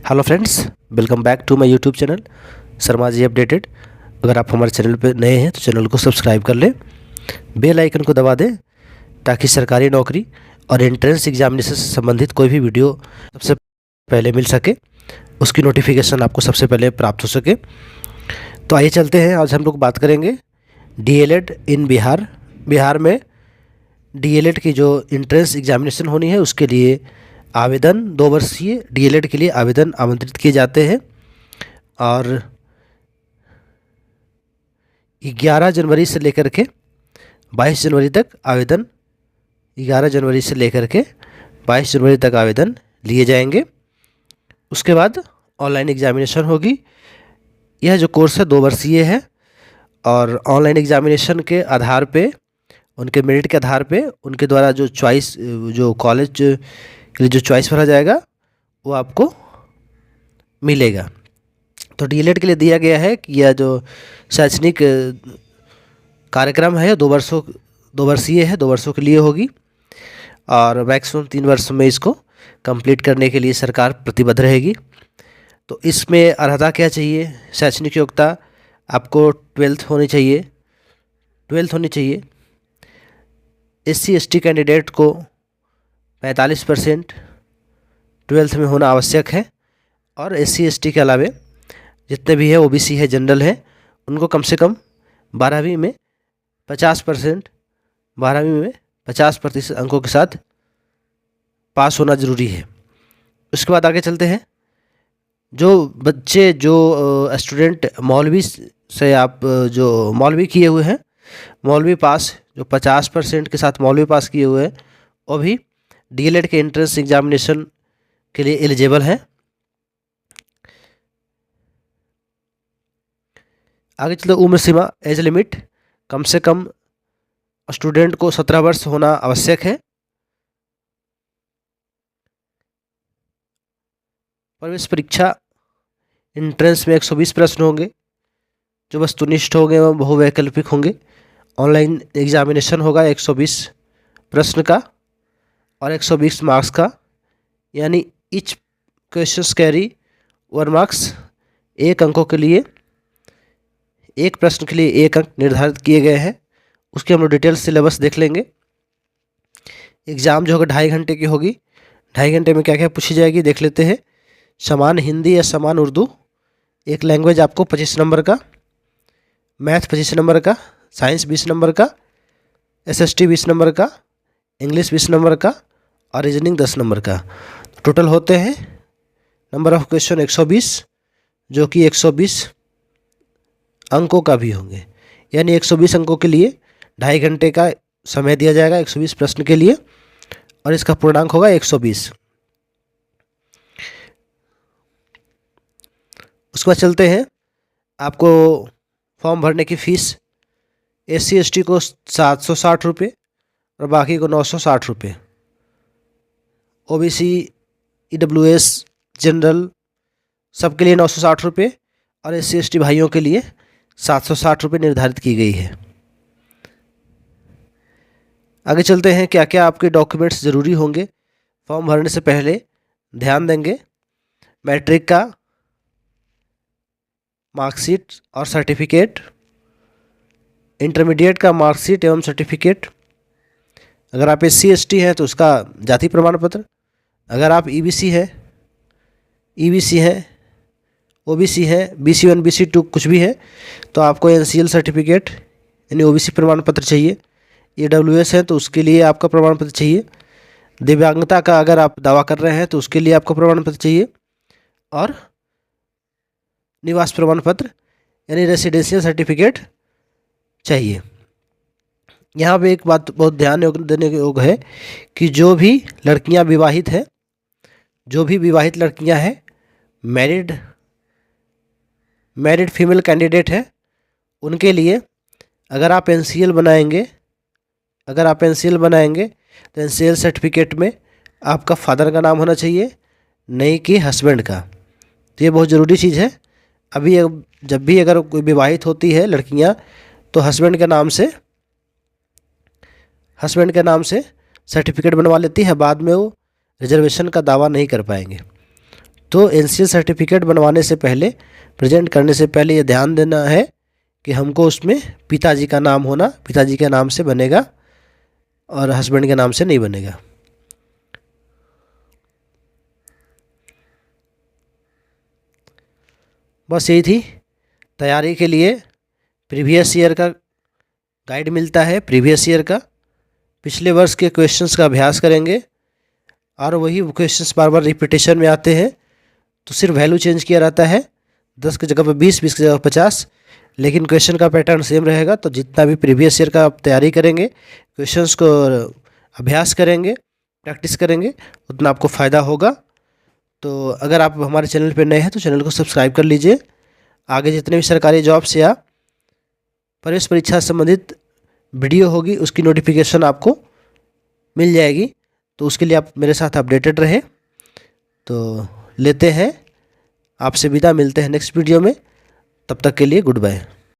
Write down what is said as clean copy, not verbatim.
Hello friends, welcome back to my YouTube channel Sharma ji updated. अगर आप हमारे चैनल पर नए हैं तो चैनल को सब्सक्राइब कर लें, बेल आइकन को दबा दें ताकि सरकारी नौकरी और एंट्रेंस एग्जामिनेशन से संबंधित कोई भी वीडियो सबसे पहले मिल सके, उसकी नोटिफिकेशन आपको सबसे पहले प्राप्त हो सके। तो आइए चलते हैं, आज हम लोग बात करेंगे डीएलएड इन बिहार। बिहार में डीएलएड की जो एंट्रेंस एग्जामिनेशन होनी है उसके लिए आवेदन 2 वर्षीय डीएलएड के लिए आवेदन आमंत्रित किए जाते हैं और 11 जनवरी से लेकर के 22 जनवरी तक आवेदन 11 जनवरी से लेकर के 22 जनवरी तक आवेदन लिए जाएंगे। उसके बाद ऑनलाइन एग्जामिनेशन होगी। यह जो कोर्स है 2 वर्षीय है और ऑनलाइन एग्जामिनेशन के आधार पे, उनके मेरिट के आधार पे, उनके द्वारा जो चॉइस, जो कॉलेज के लिए जो चॉइस भरा जाएगा वो आपको मिलेगा। तो डीएलएड के लिए दिया गया है कि यह जो शैक्षणिक कार्यक्रम है 2 वर्षीय है, 2 वर्षों के लिए होगी और मैक्सिमम 3 वर्ष में इसको कंप्लीट करने के लिए सरकार प्रतिबद्ध रहेगी। तो इसमें अर्हता क्या चाहिए? शैक्षणिक योग्यता आपको 12th होनी चाहिए। एससी एसटी कैंडिडेट को 45% 12th में होना आवश्यक है और एससी एसटी के अलावे जितने भी है ओबीसी है, जनरल है, उनको कम से कम 12वीं में 50% अंकों के साथ पास होना ज़रूरी है। उसके बाद आगे चलते हैं। जो बच्चे, जो स्टूडेंट मौलवी से आप जो मौलवी किए हुए हैं, मौलवी पास जो 50% के साथ मौलवी पास किए हुए हैं, वो भी डीएलएड के एंट्रेंस एग्जामिनेशन के लिए एलिजिबल हैं। आगे चलते उम्र सीमा, एज लिमिट, कम से कम स्टूडेंट को 17 वर्ष होना आवश्यक है। प्रवेश परीक्षा एंट्रेंस में 120 प्रश्न होंगे जो वस्तुनिष्ठ होंगे एवं बहुवैकल्पिक होंगे। ऑनलाइन एग्जामिनेशन होगा 120 प्रश्न का और 120 मार्क्स का, यानी ईच क्वेश्चंस कैरी 1 मार्क्स। 1 अंकों के लिए, 1 प्रश्न के लिए 1 अंक निर्धारित किए गए हैं। उसके हम लोग डिटेल सिलेबस देख लेंगे। एग्ज़ाम जो होगा 2.5 घंटे की होगी। 2.5 घंटे में क्या क्या पूछी जाएगी देख लेते हैं। समान हिंदी या समान उर्दू, एक लैंग्वेज आपको 25 नंबर का, मैथ 25 नंबर का, साइंस 20 नंबर का, एसएसटी 20 नंबर का, इंग्लिश 20 नंबर का और रीजनिंग 10 नंबर का। टोटल होते हैं नंबर ऑफ क्वेश्चन 120, जो कि 120 अंकों का भी होंगे, यानी 120 अंकों के लिए 2.5 घंटे का समय दिया जाएगा 120 प्रश्न के लिए और इसका पूर्णांक होगा 120। उसके बाद चलते हैं, आपको फॉर्म भरने की फ़ीस एससी एसटी को 760 रुपये और बाकी को 960 रुपये। ओबीसी, ईडब्ल्यूएस, जनरल सबके लिए 960 रुपये और एससी एसटी भाइयों के लिए 760 रुपये निर्धारित की गई है। आगे चलते हैं, क्या क्या आपके डॉक्यूमेंट्स ज़रूरी होंगे फॉर्म भरने से पहले, ध्यान देंगे। मैट्रिक का मार्कशीट और सर्टिफिकेट, इंटरमीडिएट का मार्कशीट एवं सर्टिफिकेट, अगर आप एससी एसटी हैं तो उसका जाति प्रमाण पत्र, अगर आप ईबीसी हैं, ओबीसी है, BC1 BC2 कुछ भी है तो आपको एनसीएल सर्टिफिकेट यानी ओबीसी प्रमाण पत्र चाहिए। ईडब्ल्यूएस है तो उसके लिए आपका प्रमाण पत्र चाहिए। दिव्यांगता का अगर आप दावा कर रहे हैं तो उसके लिए आपको प्रमाण पत्र चाहिए और निवास प्रमाण पत्र यानी रेसिडेंशियल सर्टिफिकेट चाहिए। यहाँ पे एक बात बहुत ध्यान देने योग्य है कि जो भी लड़कियाँ विवाहित हैं, जो भी विवाहित लड़कियाँ हैं, मैरिड फीमेल कैंडिडेट है, उनके लिए अगर आप एनसीएल बनाएंगे तो एनसीएल सर्टिफिकेट में आपका फादर का नाम होना चाहिए, नहीं कि हस्बैंड का। तो ये बहुत ज़रूरी चीज़ है। अभी जब भी अगर कोई विवाहित होती है लड़कियां तो हस्बैंड के नाम से सर्टिफिकेट बनवा लेती है, बाद में वो रिजर्वेशन का दावा नहीं कर पाएंगे। तो एनसीएल सर्टिफिकेट बनवाने से पहले, प्रेजेंट करने से पहले ये ध्यान देना है कि हमको उसमें पिताजी का नाम होना, पिताजी के नाम से बनेगा और हस्बैंड के नाम से नहीं बनेगा। बस यही थी। तैयारी के लिए प्रीवियस ईयर का गाइड मिलता है, प्रीवियस ईयर का पिछले वर्ष के क्वेश्चंस का अभ्यास करेंगे और वही क्वेश्चंस बार बार रिपीटेशन में आते हैं तो सिर्फ वैल्यू चेंज किया रहता है, 10 की जगह पर 20, 20 की जगह पर 50, लेकिन क्वेश्चन का पैटर्न सेम रहेगा। तो जितना भी प्रीवियस ईयर का आप तैयारी करेंगे, क्वेश्चंस को अभ्यास करेंगे, प्रैक्टिस करेंगे, उतना आपको फ़ायदा होगा। तो अगर आप हमारे चैनल पर नए हैं तो चैनल को सब्सक्राइब कर लीजिए। आगे जितने भी सरकारी जॉब्स या प्रवेश परीक्षा संबंधित वीडियो होगी उसकी नोटिफिकेशन आपको मिल जाएगी, तो उसके लिए आप मेरे साथ अपडेटेड रहें। तो लेते हैं आपसे विदा, मिलते हैं नेक्स्ट वीडियो में, तब तक के लिए गुड बाय।